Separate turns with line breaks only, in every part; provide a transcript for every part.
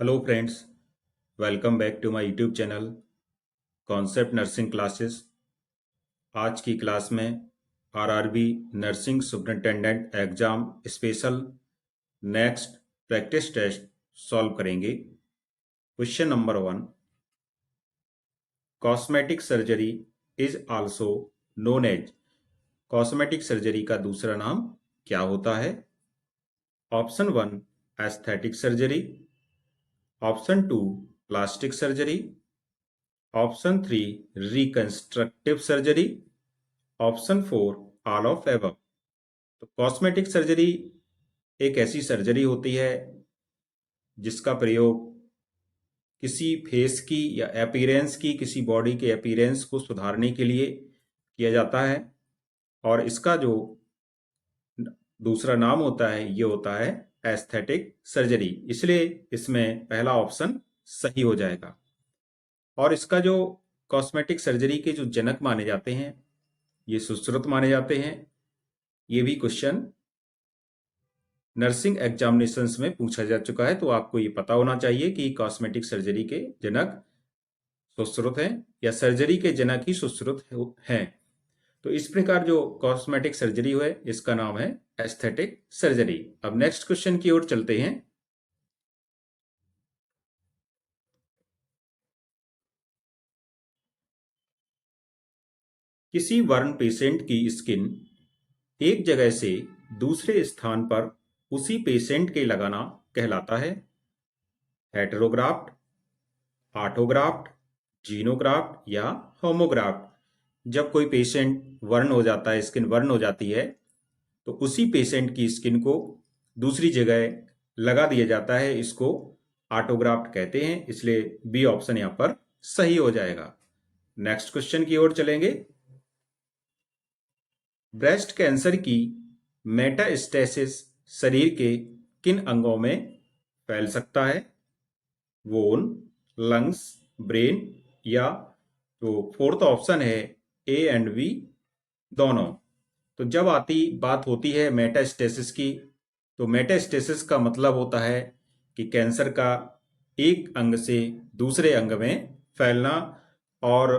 Hello friends, welcome back to my YouTube channel concept nursing classes. आज की class में RRB nursing superintendent exam special next practice test solve करेंगे। Question number 1, cosmetic surgery is also known as. Cosmetic surgery का दूसरा नाम क्या होता है? Option 1 aesthetic surgery, option 2 plastic surgery, option 3 reconstructive surgery, option 4 all of above. तो cosmetic surgery एक ऐसी सर्जरी होती है जिसका प्रयोग किसी फेस की या अपीयरेंस की, किसी बॉडी के अपीयरेंस को सुधारने के लिए किया जाता है। और इसका जो दूसरा नाम होता है ये होता है एस्थेटिक सर्जरी। इसलिए इसमें पहला ऑप्शन सही हो जाएगा। और इसका जो कॉस्मेटिक सर्जरी के जो जनक माने जाते हैं ये सुश्रुत माने जाते हैं। ये भी क्वेश्चन नर्सिंग एग्जामिनेशंस में पूछा जा चुका है, तो आपको ये पता होना चाहिए कि कॉस्मेटिक सर्जरी के जनक सुश्रुत हैं या सर्जरी के जनक ही सुश्रुत हैं। तो इस प्रकार जो कॉस्मेटिक सर्जरी है इसका नाम है एस्थेटिक सर्जरी। अब नेक्स्ट क्वेश्चन की ओर चलते हैं। किसी बर्न पेशेंट की स्किन एक जगह से दूसरे स्थान पर उसी पेशेंट के लगाना कहलाता है हेटेरोग्राफ्ट, ऑटोग्राफ्ट, जीनोग्राफ्ट या होमोग्राफ्ट। जब कोई पेशेंट बर्न हो जाता है, स्किन बर्न हो जाती है, तो उसी पेशेंट की स्किन को दूसरी जगह लगा दिया जाता है। इसको ऑटोग्राफ्ट कहते हैं। इसलिए बी ऑप्शन यहां पर सही हो जाएगा। नेक्स्ट क्वेश्चन की ओर चलेंगे। ब्रेस्ट कैंसर की मेटास्टेसिस शरीर के किन अंगों में फैल सकता है? वोन, लंग्स, ब्रेन या तो फोर्थ ऑप्शन है ए एंड बी दोनों। तो जब बात होती है मेटास्टेसिस की, तो मेटास्टेसिस का मतलब होता है कि कैंसर का एक अंग से दूसरे अंग में फैलना। और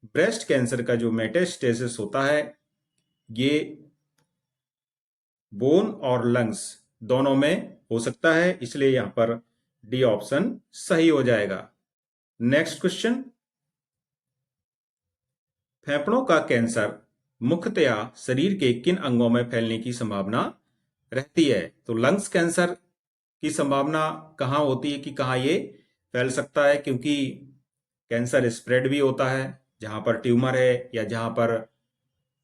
ब्रेस्ट कैंसर का जो मेटास्टेसिस होता है ये बोन और लंग्स दोनों में हो सकता है। इसलिए यहां पर डी ऑप्शन सही हो जाएगा। नेक्स्ट क्वेश्चन, फेफड़ों का कैंसर मुख्यतया शरीर के किन अंगों में फैलने की संभावना रहती है? तो लंग्स कैंसर की संभावना कहाँ होती है कि कहाँ ये फैल सकता है? क्योंकि कैंसर स्प्रेड भी होता है। जहां पर ट्यूमर है या जहां पर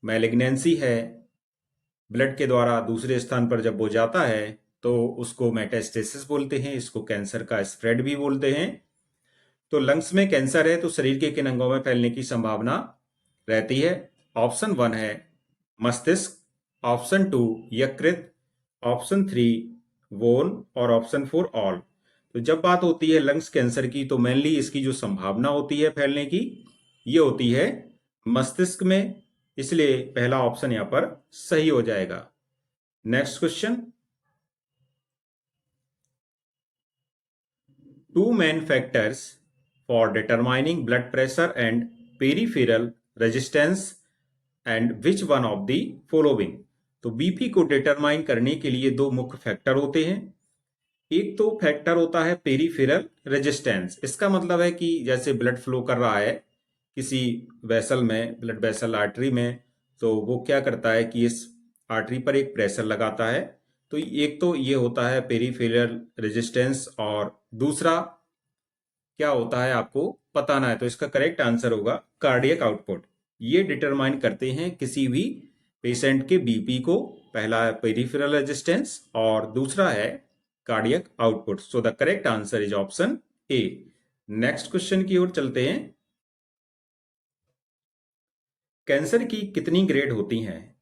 मैलिग्नेंसी है, ब्लड के द्वारा दूसरे स्थान पर जब वो जाता है तो उसको मेटास्टेसिस बोलते हैं। इसको कैंसर का स्प्रेड भी बोलते हैं। तो लंग्स में कैंसर है तो शरीर के किन अंगों में फैलने की संभावना रहती है? ऑप्शन 1 है मस्तिष्क, ऑप्शन 2 यकृत, ऑप्शन 3 वोन और ऑप्शन 4 ऑल। तो जब बात होती है लंग्स कैंसर की तो मेनली इसकी जो संभावना होती है फैलने की ये होती है मस्तिष्क में। इसलिए पहला ऑप्शन यहां पर सही हो जाएगा। Next question, two main factors for determining blood pressure and peripheral resistance and which one of the following। तो बीपी को डिटरमाइन करने के लिए दो मुख्य फैक्टर होते हैं। एक तो फैक्टर होता है पेरिफेरल रेजिस्टेंस। इसका मतलब है कि जैसे ब्लड फ्लो कर रहा है किसी वेसल में, ब्लड वेसल आर्टरी में, तो वो क्या करता है कि इस आर्टरी पर एक प्रेशर लगाता है। तो एक तो ये होता है पेरिफेरल रेजिस्टेंस, और दूसरा क्या होता है आपको बताना है। तो इसका करेक्ट आंसर होगा कार्डियक आउटपुट। ये डिटरमाइन करते हैं किसी भी पेशेंट के बीपी को। पहला है पेरिफेरल रेजिस्टेंस और दूसरा है cardiac output. So the correct answer is option A. Next question की ओर चलते हैं। कैंसर की कितनी ग्रेड होती हैं?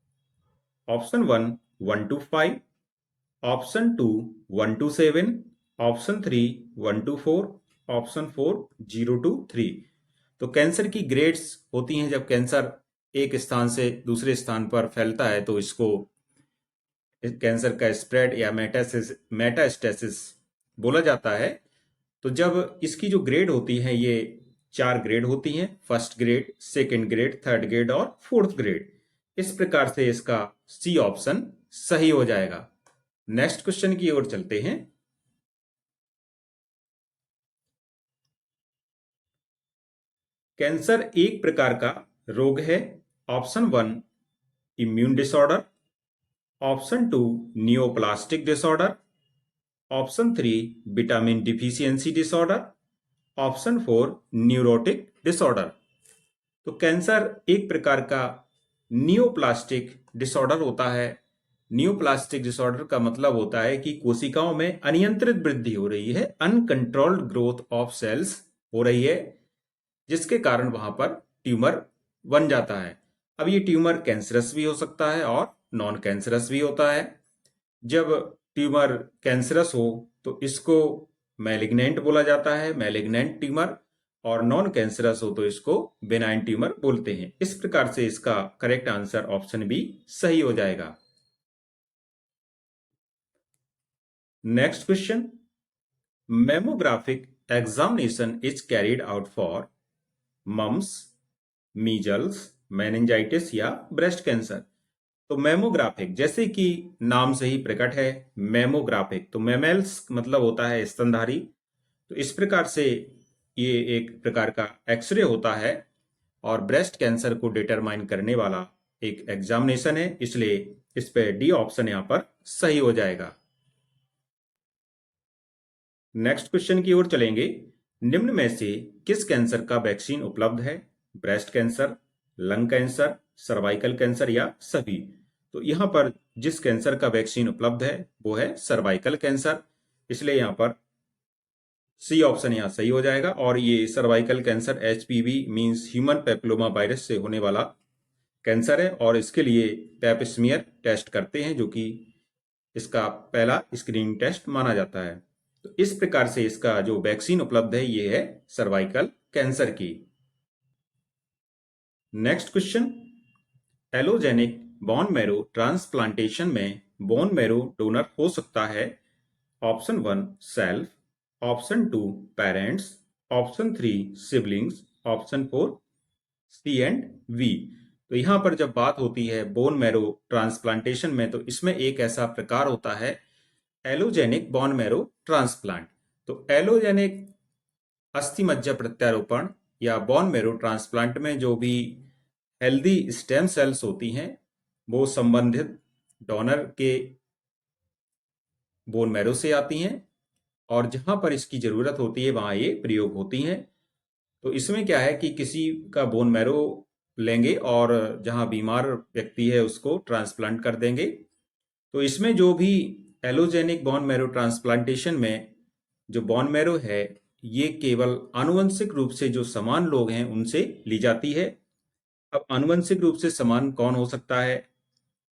Option 1 1 to 5, option 2 1 to 7, option 3 1 to 4, option 4 0 to 3। तो कैंसर की ग्रेड्स होती हैं। जब कैंसर एक स्थान से दूसरे स्थान पर फैलता है तो इसको कैंसर का स्प्रेड या मेटास्टेसिस बोला जाता है। तो जब इसकी जो ग्रेड होती है ये 4 ग्रेड होती हैं, first grade, second grade, third grade और फोर्थ ग्रेड। इस प्रकार से इसका सी ऑप्शन सही हो जाएगा। नेक्स्ट क्वेश्चन की ओर चलते हैं। कैंसर एक प्रकार का रोग है। Option 1 immune disorder, option 2 neoplastic disorder, option 3 vitamin deficiency disorder, option 4 neurotic disorder. तो कैंसर एक प्रकार का नियोप्लास्टिक डिसऑर्डर होता है। नियोप्लास्टिक डिसऑर्डर का मतलब होता है कि कोशिकाओं में अनियंत्रित वृद्धि हो रही है, अनकंट्रोल्ड ग्रोथ ऑफ सेल्स हो रही है, जिसके कारण वहां पर ट्यूमर बन जाता है। अब ये ट्यूमर कैंसरस भी हो सकता है और नॉन कैंसरस भी होता है। जब ट्यूमर कैंसरस हो तो इसको मैलिग्नेंट बोला जाता है, मैलिग्नेंट ट्यूमर, और नॉन कैंसरस हो तो इसको बेनाइन ट्यूमर बोलते हैं। इस प्रकार से इसका करेक्ट आंसर ऑप्शन बी सही हो जाएगा। Next question, mammographic examination is carried out for mumps, measles, meningitis या ब्रेस्ट कैंसर। तो मेमोग्राफिक, जैसे कि नाम से ही प्रकट है, मेमोग्राफिक तो मेमेल्स मतलब होता है स्तनधारी। तो इस प्रकार से ये एक प्रकार का एक्सरे होता है और ब्रेस्ट कैंसर को डिटरमाइन करने वाला एक एग्जामिनेशन है, इसलिए इस पे डी ऑप्शन यहां पर सही हो जाएगा। नेक्स्ट क्वेश्चन की ओर चलेंगे। निम्न में से किस कैंसर का वैक्सीन उपलब्ध है? Breast cancer, lung cancer, cervical cancer या सभी? तो यहां पर जिस कैंसर का वैक्सीन उपलब्ध है वो है सर्वाइकल कैंसर, इसलिए यहां पर सी ऑप्शन यहां सही हो जाएगा। और ये cervical cancer HPV means human papilloma virus से होने वाला कैंसर है और इसके लिए पैप स्मीयर टेस्ट करते हैं, जो कि इसका पहला स्क्रीनिंग टेस्ट माना जाता है। तो इस प्रकार से इसका जो वैक्सीन उपलब्ध है ये है सर्वाइकल कैंसर की। Next question, allogenic bone marrow transplantation में बोन मैरो डोनर हो सकता है। Option 1 self, option 2 parents, option 3 siblings, option 4 C and V. तो यहां पर जब बात होती है बोन मैरो ट्रांसप्लांटेशन में, तो इसमें एक ऐसा प्रकार होता है एलोजेनिक बोन मैरो ट्रांसप्लांट। तो एलोजेनिक अस्थि मज्जा प्रत्यारोपण या बोन मैरो ट्रांसप्लांट में जो भी हेल्दी स्टेम सेल्स होती हैं वो संबंधित डोनर के बोन मैरो से आती हैं और जहां पर इसकी जरूरत होती है वहां ये प्रयोग होती हैं। तो इसमें क्या है कि किसी का बोन मैरो लेंगे और जहां बीमार व्यक्ति है उसको ट्रांसप्लांट कर देंगे। तो इसमें जो भी एलोजेनिक बोन मैरो ट्रांसप्लांटेशन में जो बोन मैरो है ये केवल आनुवंशिक रूप से जो समान लोग हैं उनसे ली जाती है। अब आनुवंशिक रूप से समान कौन हो सकता है?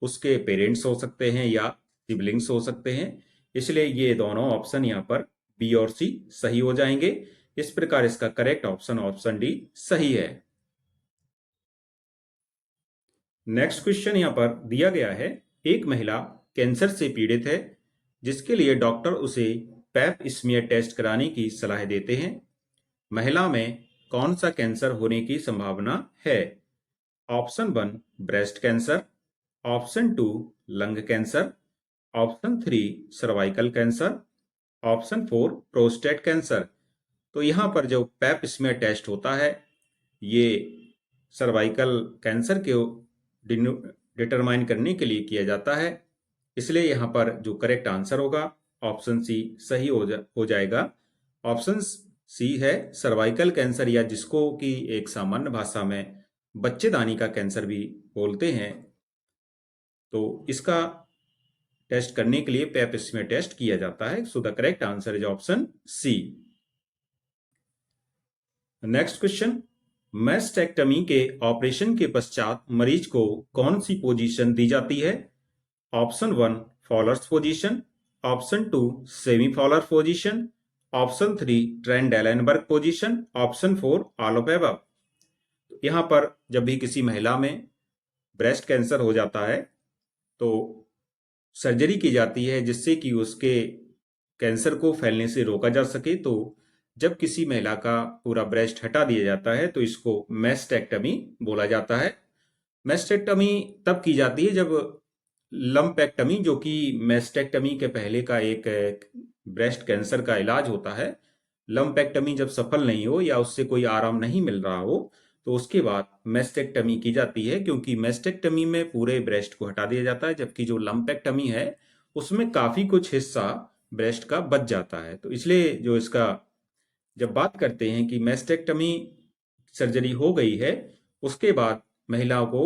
उसके पेरेंट्स हो सकते हैं या सिबलिंग्स हो सकते हैं, इसलिए ये दोनों ऑप्शन यहाँ पर बी और सी सही हो जाएंगे। इस प्रकार इसका करेक्ट ऑप्शन ऑप्शन डी सही है। नेक्स्ट क्वेश्चन यहाँ पर दिया गया है, एक महिला कैंसर से पीड़ित है जिसके लिए डॉक्टर उसे पैप स्मीयर टेस्ट कराने की सलाह देते हैं। महिला में कौन सा कैंसर होने की संभावना है? Option 1 breast cancer, option 2 lung cancer, option 3 cervical cancer, option 4 prostate cancer. तो यहां पर जो पैप स्मीयर टेस्ट होता है ये सर्वाइकल कैंसर के डिटरमाइन करने के लिए किया जाता है, इसलिए यहां पर जो करेक्ट आंसर होगा ऑप्शन सी सही हो जाएगा। ऑप्शन सी है सर्वाइकल कैंसर, या जिसको कि एक सामान्य भाषा में बच्चेदानी का कैंसर भी बोलते हैं। तो इसका टेस्ट करने के लिए पैप स्मीयर टेस्ट किया जाता है। So the correct answer is option C. Next question, mastectomy के ऑपरेशन के पश्चात मरीज को कौन सी पोजीशन दी जाती है? Option 1 Fowler's position, option 2 semi Fowler position, option 3 Trendelenburg position, option 4 all of above. यहां पर जब भी किसी महिला में ब्रेस्ट कैंसर हो जाता है तो सर्जरी की जाती है जिससे कि उसके कैंसर को फैलने से रोका जा सके। तो जब किसी महिला का पूरा ब्रेस्ट हटा दिया जाता है तो इसको मैस्टेक्टमी बोला जाता है। मैस्टेक्टमी तब की जाती है जब लंपेक्टमी, जो कि मैस्टेक्टमी के पहले का एक ब्रेस्ट कैंसर का इलाज होता है, लंपेक्टमी जब सफल नहीं हो या उससे कोई आराम नहीं मिल रहा हो तो उसके बाद मैस्टेक्टमी की जाती है, क्योंकि मैस्टेक्टमी में पूरे ब्रेस्ट को हटा दिया जाता है, जबकि जो लंपेक्टमी है उसमें काफी कुछ हिस्सा ब्रेस्ट का बच जाता है। तो इसलिए जो इसका जब बात करते हैं कि मैस्टेक्टमी सर्जरी हो गई है, उसके बाद महिलाओं को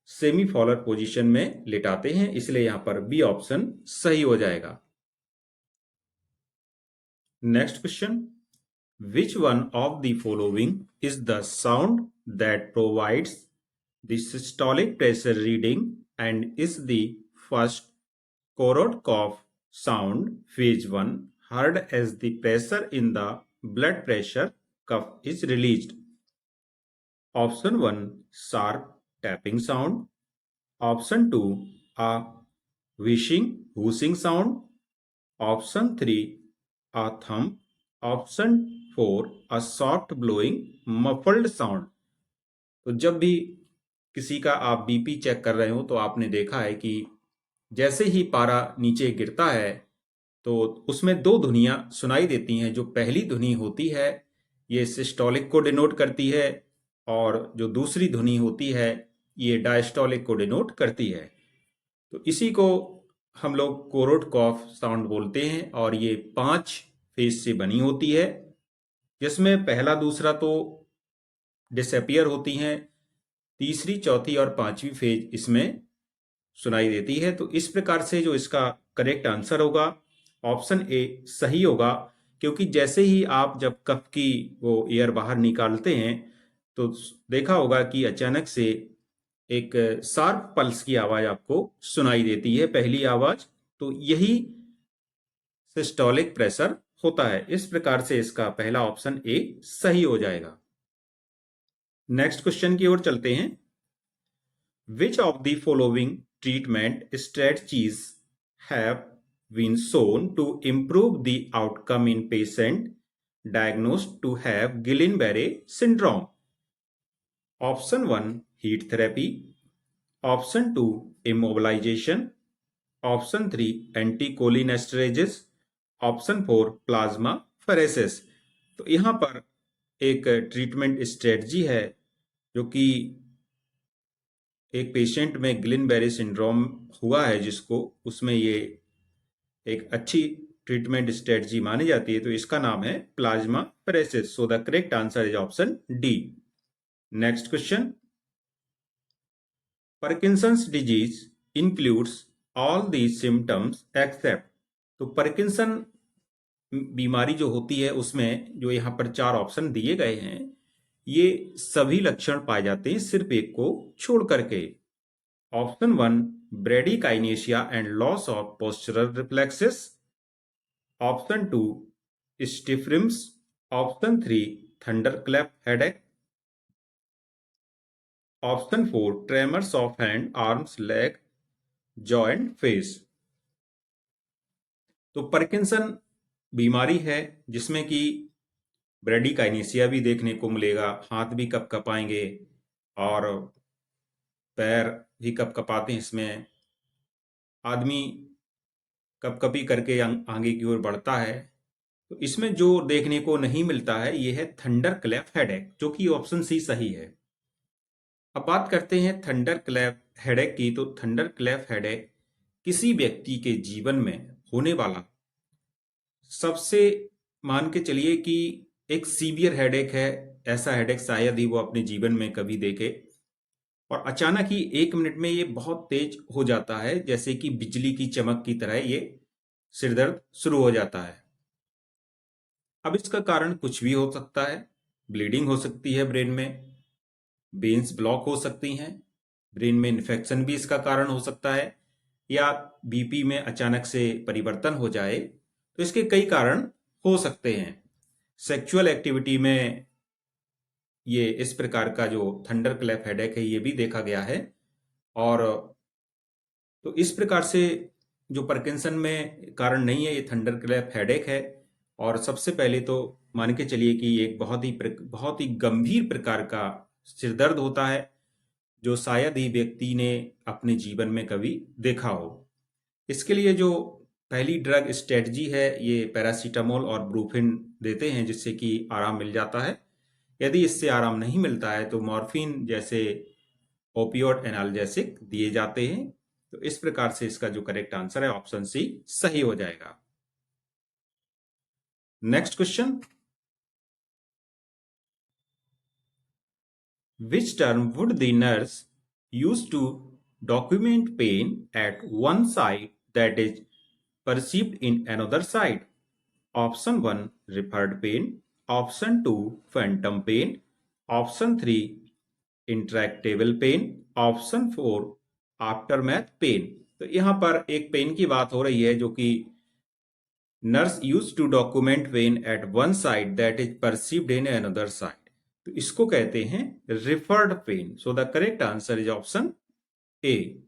सेमी फॉलर पोजीशन में लिटाते हैं, इसलिए यहां पर बी ऑप्शन सही हो जाएगा। Next question, which one of the following is the sound that provides the systolic pressure reading and is the first Korotkoff sound phase 1 heard as the pressure in the blood pressure cuff is released? Option 1, sharp tapping sound. Option 2, a whooshing sound. Option 3, a thump. Option 4, a soft blowing muffled sound. तो जब भी किसी का आप BP check कर रहे हो तो आपने देखा है कि जैसे ही पारा नीचे गिरता है तो उसमें दो ध्वनियां सुनाई देती हैं। जो पहली ध्वनि होती है ये सिस्टोलिक को डिनोट करती है, और जो दूसरी ध्वनि होती है ये डायस्टोलिक को डिनोट करती है। तो इसी को हम लोग कोरोड कॉफ साउंड बोलते हैं, और ये 5 फेज से बनी होती है, जिसमें पहला दूसरा तो डिसअपियर होती हैं, तीसरी चौथी और पांचवी फेज इसमें सुनाई देती है। तो इस प्रकार से जो इसका करेक्ट आंसर होगा ऑप्शन ए सही होगा, क्योंकि जैसे ही आप जब कफ की वो एयर बाहर निकालते हैं तो देखा होगा कि अचानक से एक शार्प पल्स की आवाज आपको सुनाई देती है, पहली आवाज। तो यही सिस्टोलिक प्रेशर होता है। इस प्रकार से इसका पहला ऑप्शन ए सही हो जाएगा। नेक्स्ट क्वेश्चन की ओर चलते हैं। Which of the following treatment strategies have been shown to improve the outcome in patient diagnosed to have Guillain-Barré syndrome? Option 1, heat therapy. Option 2, immobilization. Option 3, anticholinergics. Option 4, plasma pheresis. तो यहाँ पर एक treatment strategy है जो कि एक patient में गिलिन-बैरे syndrome हुआ है जिसको, उसमें ये एक अच्छी ट्रीटमेंट स्ट्रेटजी मानी जाती है। तो इसका नाम है plasmapheresis. So the correct answer is option D. Next question, Parkinson's disease includes all the symptoms except. तो पार्किंसन बीमारी जो होती है उसमें जो यहाँ पर 4 ऑप्शन दिए गए हैं ये सभी लक्षण पाए जाते हैं सिर्फ एक को छोड़ करके। Option 1, bradykinesia and loss of postural reflexes. Option 2, stiff rims. Option 3, thunderclap headache. Option 4, tremors of hand, arms, leg, jaw and face. तो पार्किंसन बीमारी है जिसमें कि ब्रेडिकाइनेशिया भी देखने को मिलेगा, हाथ भी कपकपाएंगे और पैर भी कपकपाते हैं। इसमें आदमी कपकपी करके आगे की ओर बढ़ता है। तो इसमें जो देखने को नहीं मिलता है ये है थंडर क्लैप हेडेक, जो कि ऑप्शन सी सही है। अब बात करते हैं थंडर क्लैप हेडेक की। तो थंडर क्लैप हेडेक किसी व्यक्ति के जीवन में होने वाला सबसे, मान के चलिए कि एक सीवियर हेडेक है। ऐसा हेडेक शायद ही वो अपने जीवन में कभी देखे, और अचानक ही 1 मिनट में ये बहुत तेज हो जाता है, जैसे कि बिजली की चमक की तरह ये सिरदर्द शुरू हो जाता है। अब इसका कारण कुछ भी हो सकता है। ब्लीडिंग हो सकती है ब्रेन में, वेन्स ब्लॉक हो सकती हैं, ब्रेन में इन्फेक्शन भी इसका कारण हो सकता है, या बीपी में अचानक से परिवर्तन हो जाए। तो इसके कई कारण हो सकते हैं। सेक्सुअल एक्टिविटी में ये इस प्रकार का जो थंडर क्लैप हेडेक है ये भी देखा गया है। और तो इस प्रकार से जो पार्किंसन में कारण नहीं है, ये थंडर क्लैप हेडेक है। और सबसे पहले तो मान के चलिए कि एक बहुत ही गंभीर प्रकार का सिर दर्द होता है, जो शायद ही व्यक्ति ने अपने जीवन में कभी देखा हो। इसके लिए जो पहली ड्रग स्ट्रेटजी है, ये पैरासीटामोल और ब्रूफिन देते हैं, जिससे कि आराम मिल जाता है। यदि इससे आराम नहीं मिलता है तो मॉर्फिन जैसे ओपियोइड एनाल्जेसिक दिए जाते हैं। तो इस प्रकार से इसका जो करेक्ट आंसर है ऑप्शन सी सही हो जाएगा। Next question, which term would the nurse use to document pain at one side that is perceived in another side? Option 1 referred pain, option 2 phantom pain, option 3 intractable pain, option 4 aftermath pain। तो यहाँ पर एक pen की बात हो रही है जो कि nurse use to document pain at one side that is perceived in another side. तो इसको कहते हैं referred pain. So the correct answer is option A.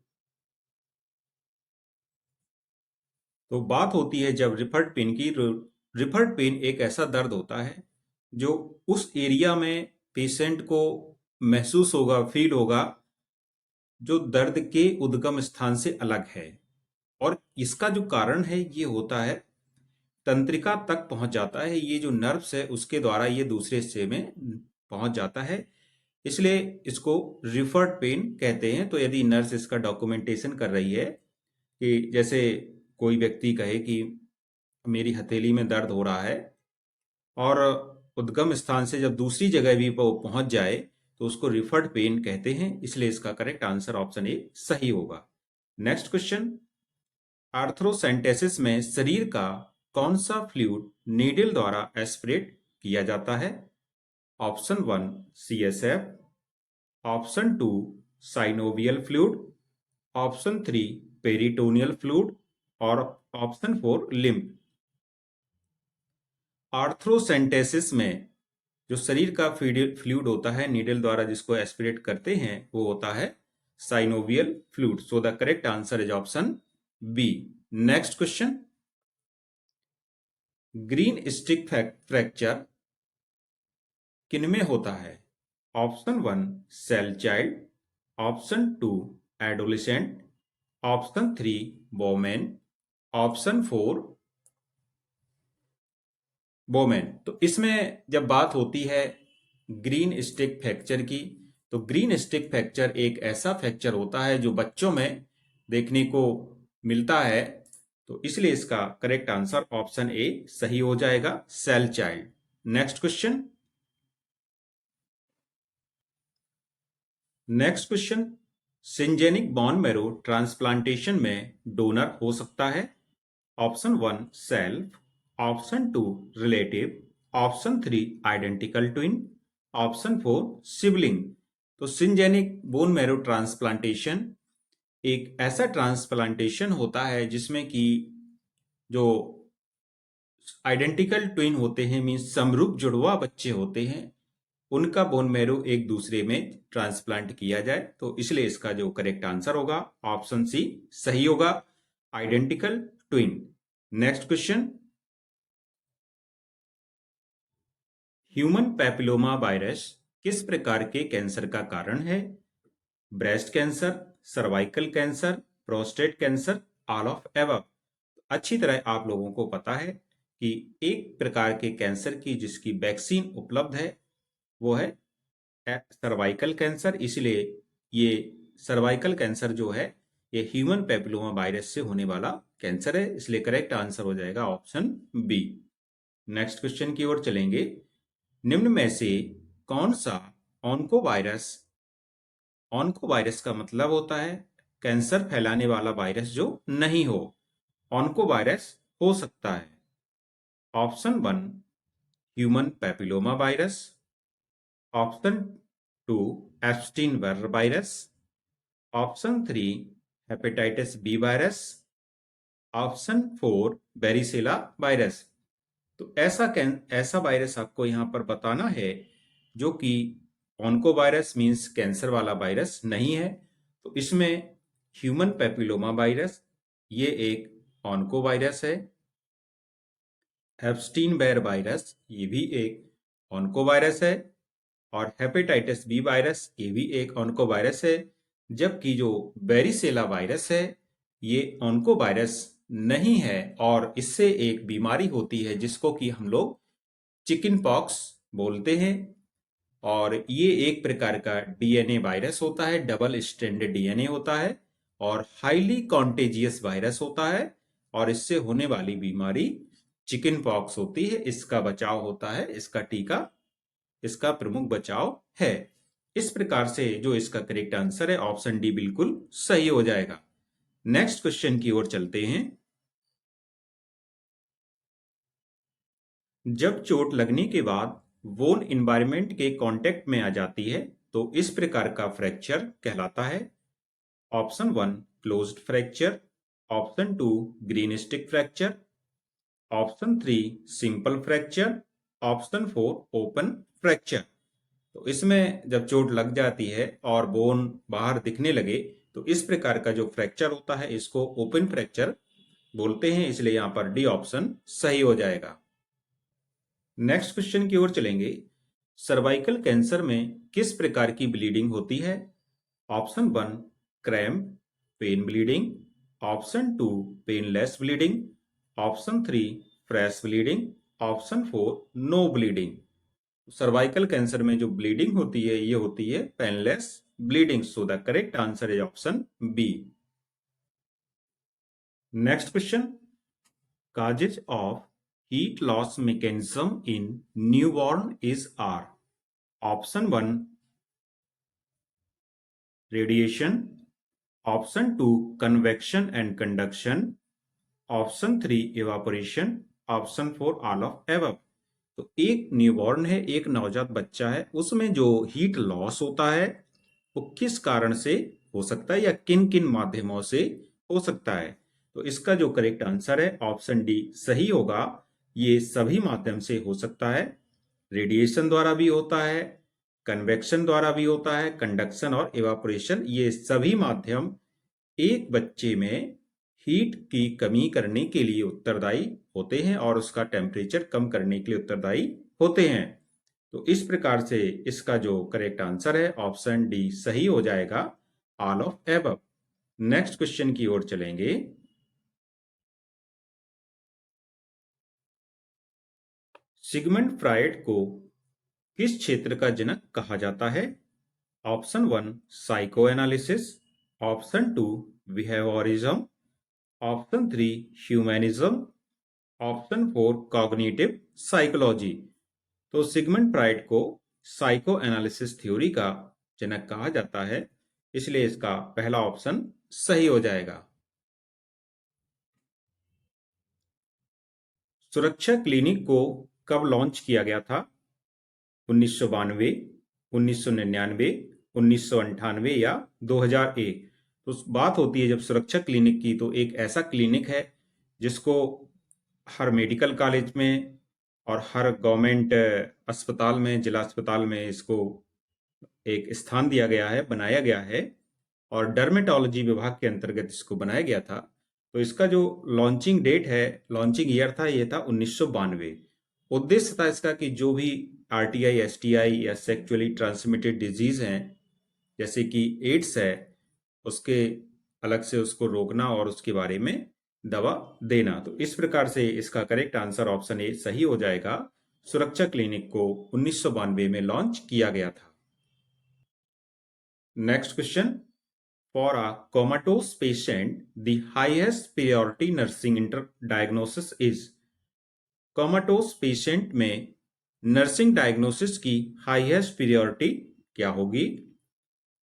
तो बात होती है जब रिफर्ड पेन की। रिफर्ड पेन एक ऐसा दर्द होता है जो उस एरिया में पेशेंट को महसूस होगा, फील होगा, जो दर्द के उद्गम स्थान से अलग है। और इसका जो कारण है ये होता है तंत्रिका तक पहुंच जाता है। ये जो नर्व्स है उसके द्वारा ये दूसरे हिस्से में पहुंच जाता है, इसलिए इसको रिफर्ड पेन कहते हैं। तो यदि नर्स इसका डॉक्यूमेंटेशन कर रही है कि जैसे कोई व्यक्ति कहे कि मेरी हथेली में दर्द हो रहा है और उद्गम स्थान से जब दूसरी जगह भी वो पहुंच जाए तो उसको रिफर्ड पेन कहते हैं, इसलिए इसका करेक्ट आंसर ऑप्शन ए सही होगा। नेक्स्ट क्वेश्चन, आर्थ्रोसेंटेसिस में शरीर का कौन सा फ्लूइड नीडल द्वारा एस्पिरेट किया जाता है? Option 1 CSF, option 2 synovial fluid, option 3 peritoneal fluid और ऑप्शन 4 लिम्फ। आर्थ्रोसेंटेसिस में जो शरीर का फ्लूइड होता है नीडल द्वारा जिसको एस्पिरेट करते हैं वो होता है synovial fluid. So the correct answer is option B. Next question, greenstick fracture किनमें होता है? Option 1 cell child, option 2 adolescent, option 3 women, option 4 women. तो इसमें जब बात होती है ग्रीन स्टिक फ्रैक्चर की, तो ग्रीन स्टिक फ्रैक्चर एक ऐसा फ्रैक्चर होता है जो बच्चों में देखने को मिलता है। तो इसलिए इसका करेक्ट आंसर ऑप्शन ए सही हो जाएगा, cell child. Next question, syngeneic bone marrow transplantation में डोनर हो सकता है? Option 1 self, option 2 relative, option 3 identical twin, option 4 sibling. तो सिंजेनिक बोन मैरो ट्रांसप्लांटेशन एक ऐसा ट्रांसप्लांटेशन होता है जिसमें कि जो आइडेंटिकल ट्विन होते हैं, मीन्स समरूप जुड़वा बच्चे होते हैं, उनका बोन मैरो एक दूसरे में ट्रांसप्लांट किया जाए। तो इसलिए इसका जो करेक्ट आंसर होगा ऑप्शन सी सही होगा, identical twin. Next question, human papilloma virus किस प्रकार के कैंसर का कारण है? Breast cancer, cervical cancer, prostate cancer, all of above. अच्छी तरह आप लोगों को पता है कि एक प्रकार के कैंसर की जिसकी वैक्सीन उपलब्ध है वो है सर्वाइकल कैंसर। इसलिए ये सर्वाइकल कैंसर जो है ये ह्यूमन पैपिलोमा वायरस से होने वाला कैंसर है, इसलिए करेक्ट आंसर हो जाएगा ऑप्शन बी। नेक्स्ट क्वेश्चन की ओर चलेंगे, निम्न में से कौन सा ऑन्कोवायरस, ऑन्कोवायरस का मतलब होता है कैंसर फैलाने वाला वायरस जो नहीं हो, ऑन्कोवायरस हो सकता है? Option 1 human papilloma virus, option 2 Epstein Barr virus, option 3 hepatitis B virus, option 4 varicella virus. तो ऐसा वायरस आपको यहाँ पर बताना है जो कि ऑन्कोवायरस मीन्स कैंसर वाला वायरस नहीं है। तो इसमें ह्यूमन पैपिलोमा वायरस ये एक ऑन्कोवायरस है। एप्स्टीन बायर वायरस ये भी एक ऑन्कोवायरस है, और हेपेटाइटिस बी वायरस ये भी एक ऑन्कोवायरस है, जबकि जो वेरिसेला वायरस है ये ऑन्कोवायरस नहीं है, और इससे एक बीमारी होती है जिसको कि हम लोग चिकन पॉक्स बोलते हैं। और ये एक प्रकार का डीएनए वायरस होता है, डबल स्ट्रैंडेड डीएनए होता है, और हाईली कॉन्टेजियस वायरस होता है, और इससे होने वाली बीमारी चिकन पॉक्स होती है। इसका बचाव होता है, इसका टीका इसका प्रमुख बचाव है। इस प्रकार से जो इसका करेक्ट आंसर है ऑप्शन डी बिल्कुल सही हो जाएगा। नेक्स्ट क्वेश्चन की ओर चलते हैं। जब चोट लगने के बाद बोन इन्वायरमेंट के कांटेक्ट में आ जाती है तो इस प्रकार का फ्रैक्चर कहलाता है। Option 1 closed fracture, option 2 green stick fracture, option 3 simple fracture, option 4 open fracture. तो इसमें जब चोट लग जाती है और बोन बाहर दिखने लगे तो इस प्रकार का जो फ्रैक्चर होता है इसको ओपन फ्रैक्चर बोलते हैं, इसलिए यहां पर डी ऑप्शन सही हो जाएगा। नेक्स्ट क्वेश्चन की ओर चलेंगे। सर्वाइकल कैंसर में किस प्रकार की ब्लीडिंग होती है? Option 1 cramp pain bleeding, option 2 painless bleeding, option 3 fresh bleeding, option 4 no bleeding. Cervical cancer में जो ब्लीडिंग होती है ये होती है painless bleeding, so the correct answer is option B. Next question. Causes of heat loss mechanism in newborn is are. Option 1 radiation, option 2 convection and conduction, option 3 evaporation, option 4 all of above। तो एक newborn है, एक नवजात बच्चा है, उसमें जो heat loss होता है वो किस कारण से हो सकता है या किन किन माध्यमों से हो सकता है? तो इसका जो करेक्ट आंसर है ऑप्शन डी सही होगा। ये सभी माध्यम से हो सकता है। रेडिएशन द्वारा भी होता है, कन्वेक्शन द्वारा भी होता है, कंडक्शन और इवापोरेशन, ये सभी माध्यम एक बच्चे में हीट की कमी करने के लिए उत्तरदायी होते हैं और उसका टेम्परेचर कम करने के लिए उत्तरदायी होते हैं। तो इस प्रकार से इसका जो करेक्ट आंसर है ऑप्शन डी सही हो जाएगा, all of above. Next question की ओर चलेंगे। सिगमंड फ्रायड को किस क्षेत्र का जनक कहा जाता है? Option 1 psycho analysis, option 2 behaviourism, option 3 humanism, option 4 cognitive psychology. तो सिगमंड फ्रायड को साइको एनालिसिस थ्योरी का जनक कहा जाता है, इसलिए इसका पहला ऑप्शन सही हो जाएगा। सुरक्षा क्लिनिक को कब लॉन्च किया गया था? 1992, 1999, 1998 या 2001? तो बात होती है जब सुरक्षा क्लिनिक की, तो एक ऐसा क्लिनिक है जिसको हर मेडिकल कॉलेज में और हर गवर्नमेंट अस्पताल में, जिला अस्पताल में इसको एक स्थान दिया गया है, बनाया गया है, और डर्मेटोलॉजी विभाग के अंतर्गत इसको बनाया गया था। तो इसका जो लॉन्चिंग डेट है, लॉन्चिंग ईयर था, ये था 1992। उद्देश्य था इसका कि जो भी आरटीआई, एसटीआई या सेक्सुअली ट्रांसमिटेड डिजीज हैं, जैसे कि एड्स है, उसके अलग से उसको रोकना और उसके बारे में दवा देना। तो इस प्रकार से इसका करेक्ट आंसर ऑप्शन ए सही हो जाएगा। सुरक्षा क्लिनिक को 1992 में लॉन्च किया गया था। Next question. For a comatose patient, the highest priority nursing diagnosis is। comatose patient में नर्सिंग डायग्नोसिस की हाईएस्ट प्रियोरिटी क्या होगी?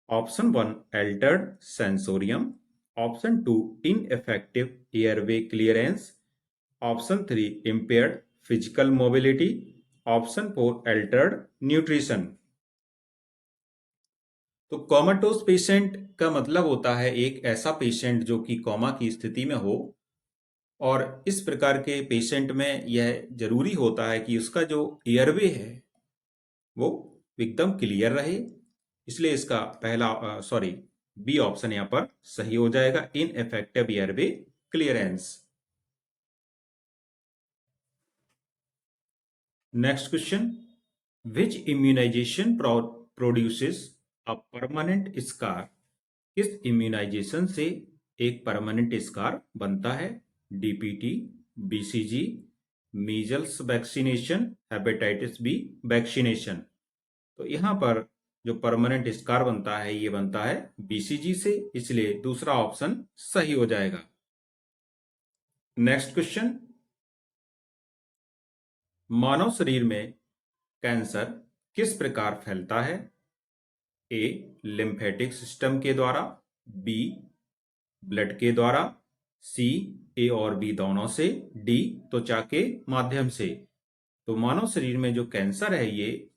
Option 1 altered sensorium, option 2 ineffective airway clearance, option 3 impaired physical mobility, option 4 altered nutrition. तो comatose patient का मतलब होता है एक ऐसा पेशेंट जो कि कोमा की स्थिति में हो, और इस प्रकार के पेशेंट में यह जरूरी होता है कि उसका जो एयरवे है वो एकदम क्लियर रहे, इसलिए इसका पहला बी ऑप्शन यहां पर सही हो जाएगा, ineffective airway clearance. Next question, which immunization produces a permanent scar? किस इम्यूनाइजेशन से एक परमानेंट स्कार बनता है? DPT, BCG, measles vaccination, hepatitis B vaccination. तो यहाँ पर जो परमानेंट स्कार बनता है ये बनता है बीसीजी से, इसलिए दूसरा ऑप्शन सही हो जाएगा। नेक्स्ट क्वेश्चन, मानव शरीर में कैंसर किस प्रकार फैलता है? ए, लिम्फेटिक सिस्टम के द्वारा, बी, ब्लड के द्वारा, सी, ए और बी दोनों से, डी, त्वचा के माध्यम से। तो मानव शरीर में जो कैंसर है ये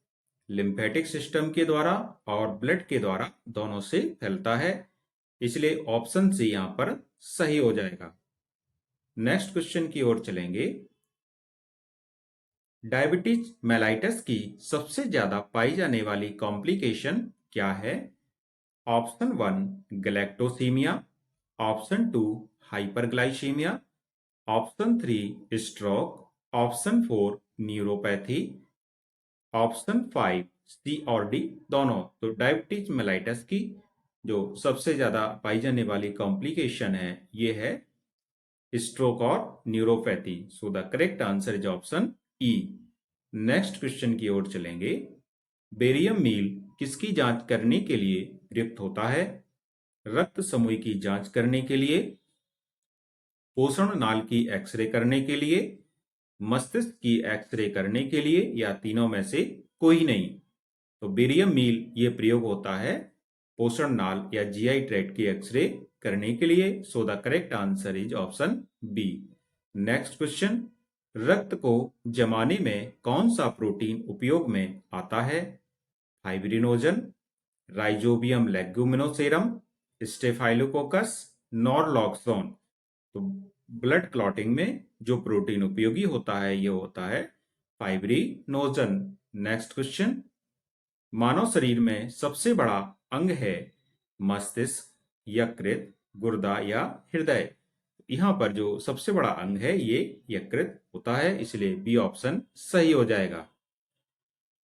लिम्फेटिक सिस्टम के द्वारा और ब्लड के द्वारा दोनों से फैलता है, इसलिए ऑप्शन सी यहां पर सही हो जाएगा। नेक्स्ट क्वेश्चन की ओर चलेंगे। डायबिटीज मेलाइटस की सबसे ज्यादा पाई जाने वाली कॉम्प्लिकेशन क्या है? Option 1 galactosaemia, option 2 hyperglycaemia, option 3 stroke, option 4 neuropathy, option 5 सी और डी दोनों। तो डायबिटीज मेलाइटस की जो सबसे ज्यादा पाई जाने वाली कॉम्प्लिकेशन है ये है स्ट्रोक और neuropathy. So the correct answer is option E. Next question की ओर चलेंगे। बेरियम मील किसकी जांच करने के लिए प्रयुक्त होता है? रक्त समूह की जांच करने के लिए, पोषण नाल की एक्सरे करने के लिए, मस्तिष्क की एक्सरे करने के लिए, या तीनों में से कोई नहीं। तो बेरियम मील ये प्रयोग होता है पोषण नाल या जीआई ट्रैक्ट की एक्सरे करने के लिए। So the correct answer is option B. Next question, रक्त को जमाने में कौन सा प्रोटीन उपयोग में आता है? Fibrinogen, rhizobium leguminosarum, staphylococcus, naloxone. तो ब्लड क्लॉटिंग में जो प्रोटीन उपयोगी होता है ये होता है फाइब्रिनोजन। नेक्स्ट क्वेश्चन, मानव शरीर में सबसे बड़ा अंग है मस्तिष्क, यकृत, गुर्दा या हृदय? यहाँ पर जो सबसे बड़ा अंग है ये यकृत होता है, इसलिए बी ऑप्शन सही हो जाएगा।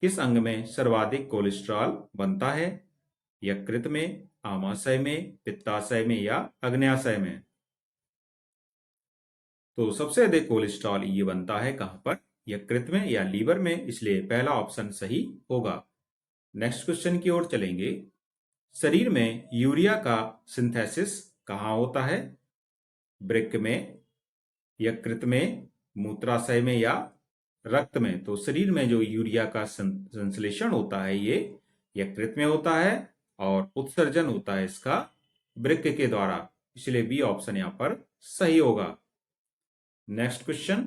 किस अंग में सर्वाधिक कोलेस्ट्रॉल बनता है? यकृत में, आमाशय में, पित्ताशय में या अग्न्याशय में? तो सबसे अधिक कोलेस्ट्रॉल ये बनता है कहां पर? यकृत में या लीवर में, इसलिए पहला ऑप्शन सही होगा। नेक्स्ट क्वेश्चन की ओर चलेंगे। शरीर में यूरिया का सिंथेसिस कहाँ होता है? वृक्क में, यकृत में, मूत्राशय में या रक्त में? तो शरीर में जो यूरिया का संश्लेषण होता है ये यकृत में होता है और उत्सर्जन होता है इसका वृक्क के द्वारा, इसलिए बी ऑप्शन यहां पर सही होगा। नेक्स्ट क्वेश्चन,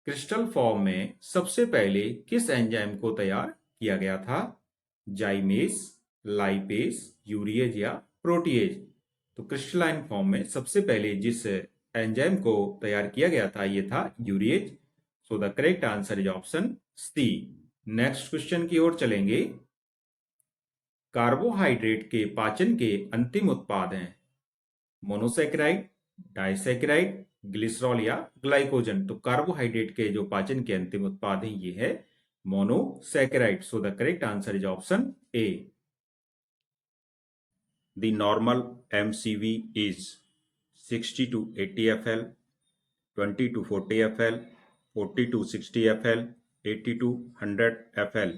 क्रिस्टल फॉर्म में सबसे पहले किस एंजाइम को तैयार किया गया था? जाइमेस, लाइपेस, यूरिएज या प्रोटीएज? तो क्रिस्टलाइन फॉर्म में सबसे पहले जिस एंजाइम को तैयार किया गया था ये था urease. So the correct answer is option C. Next question की ओर चलेंगे। कार्बोहाइड्रेट के पाचन के अंतिम उत्पाद हैं मोनोसैकेराइड, डाइसैकेराइड, ग्लिसरॉल या ग्लाइकोजन? तो कार्बोहाइड्रेट के जो पाचन के अंतिम उत्पाद हैं ये है monosaccharide. So the correct answer is option A. The normal MCV is 60 to 80 FL, 20 to 40 FL, 40 to 60 FL, 80 to 100 FL।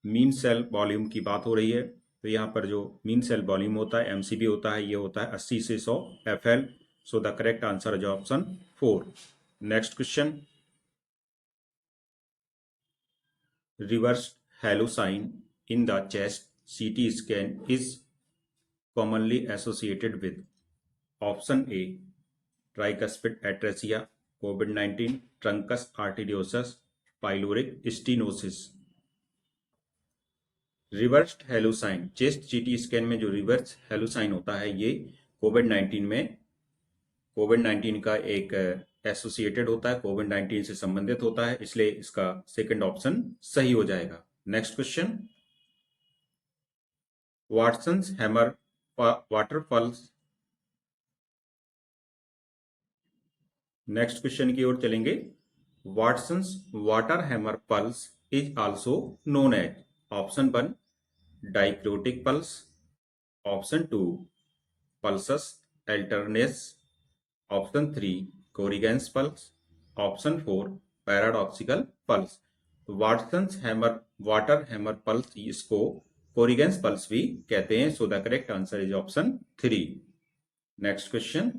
Mean cell volume की बात हो रही है, तो यहाँ पर जो मीन सेल वॉल्यूम होता है MCV होता है ये होता है 80 से 100 FL। So the correct answer is option 4। Next question, reverse halo sign in the chest CT scan is commonly associated with? Option A tricuspid atresia, कोविड-19, truncus arteriosus, pyloric stenosis. Reversed halo sign chest CT scan में जो reverse हेलोसाइन होता है ये कोविड-19 का एक associated होता है, कोविड-19 से संबंधित होता है, इसलिए इसका सेकंड ऑप्शन सही हो जाएगा। Next question, Watson's hammer waterfalls. Next question की ओर चलेंगे। Watson's water hammer pulse is also known as option 1 dichrotic pulse, option 2 pulsus alternans, option 3 corrigens pulse, option 4 paradoxical pulse. Watson's hammer water hammer pulse इसको Corrigan's pulse भी कहते हैं. So the correct answer is option 3. Next question.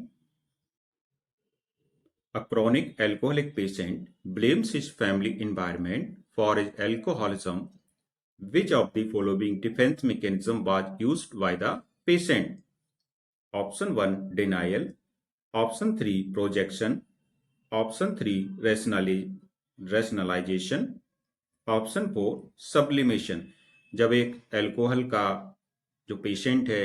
A chronic alcoholic patient blames his family environment for his alcoholism. Which of the following defense mechanism was used by the patient? Option 1 denial, option 3 projection, option 3 rationalization, option 4 sublimation. जब एक alcohol का जो patient है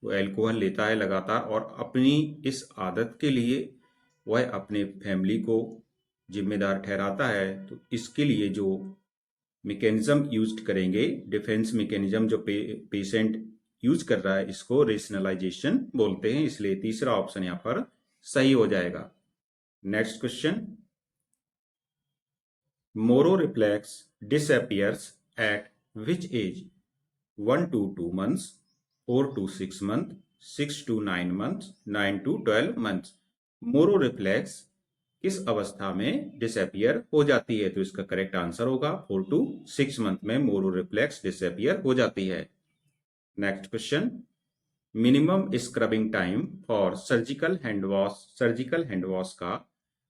वो alcohol लेता है लगातार और अपनी इस आदत के लिए वह अपने फैमिली को जिम्मेदार ठहराता है, तो इसके लिए जो मैकेनिज्म यूज करेंगे, डिफेंस मैकेनिज्म जो पेशेंट यूज कर रहा है, इसको रेशनलाइजेशन बोलते हैं. इसलिए तीसरा ऑप्शन यहाँ पर सही हो जाएगा. Next question. Moro reflex disappears at which age? 1 to 2 months, 4 to 6 months, 6 to 9 months, 9 to 12 months. Moro reflex किस अवस्था में डिसअपियर हो जाती है? तो इसका करेक्ट आंसर होगा 4 to 6 मंथ में मोरो रिफ्लेक्स डिसअपियर हो जाती है. Next question. Minimum scrubbing time for surgical hand wash का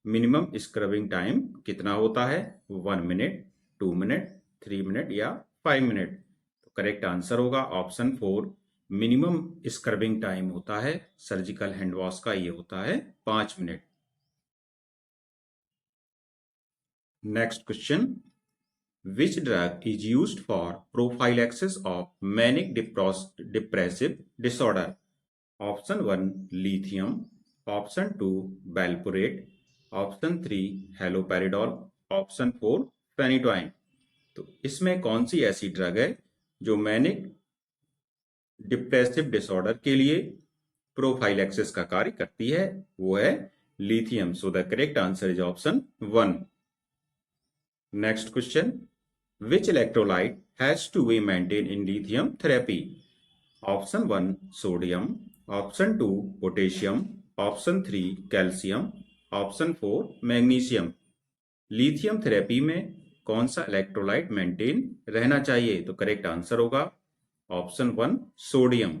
मिनिमम स्क्रबिंग टाइम कितना होता है? 1 मिनट, 2 मिनट, 3 मिनट या 5 मिनट. तो करेक्ट आंसर होगा ऑप्शन 4. मिनिमम स्क्रबिंग टाइम होता है सर्जिकल हैंड वॉश का, ये होता है 5 मिनट. Next question. Which drug is used for prophylaxis of manic depressive disorder? Option 1 lithium, option 2 valproate, option 3 haloperidol, option 4 phenytoin. तो इसमें कौन सी ऐसी ड्रग है जो मैनिक डिप्रेसिव डिसऑर्डर के लिए प्रोफाइलैक्सिस का कार्य करती है? वो है lithium. So the correct answer is option 1. Next question. Which electrolyte has to be maintain in lithium therapy? Option 1 sodium, option 2 potassium, option 3 calcium, option 4 magnesium. Lithium therapy में कौन सा इलेक्ट्रोलाइट मेंटेन रहना चाहिए? तो करेक्ट आंसर होगा option 1 sodium.